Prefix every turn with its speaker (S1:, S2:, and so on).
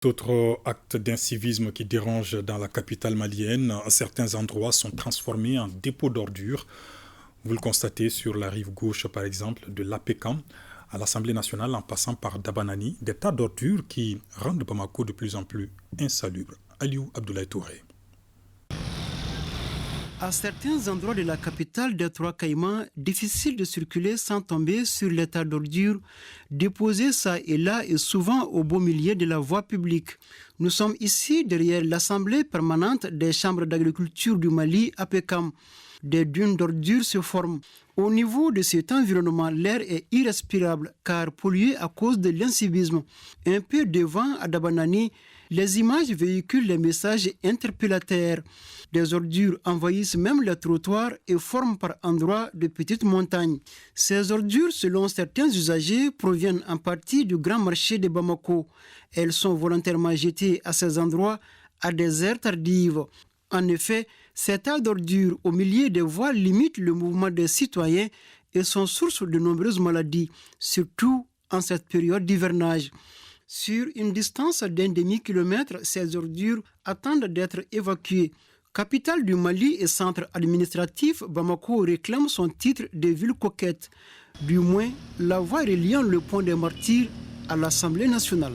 S1: D'autres actes d'incivisme qui dérangent dans la capitale malienne, certains endroits sont transformés en dépôts d'ordures. Vous le constatez sur la rive gauche, par exemple, de l'APECAM, à l'Assemblée nationale, en passant par Dabanani, des tas d'ordures qui rendent Bamako de plus en plus insalubre. Aliou Abdoulaye Touré.
S2: À certains endroits de la capitale des Trois Caïmans, difficile de circuler sans tomber sur l'état d'ordures déposés ça et là et souvent au beau milieu de la voie publique. Nous sommes ici derrière l'Assemblée permanente des chambres d'agriculture du Mali, APECAM. Des dunes d'ordures se forment. Au niveau de cet environnement, l'air est irrespirable car pollué à cause de l'incivisme. Un peu devant à Dabanani, les images véhiculent les messages interpellataires. Des ordures envahissent même les trottoirs et forment par endroits de petites montagnes. Ces ordures, selon certains usagers, proviennent en partie du grand marché de Bamako. Elles sont volontairement jetées à ces endroits à des heures tardives. En effet, ces tas d'ordures au milieu des voies limitent le mouvement des citoyens et sont source de nombreuses maladies, surtout en cette période d'hivernage. Sur une distance d'un demi-kilomètre, ces ordures attendent d'être évacuées. Capitale du Mali et centre administratif, Bamako réclame son titre de ville coquette. Du moins, la voie reliant le pont des Martyrs à l'Assemblée nationale.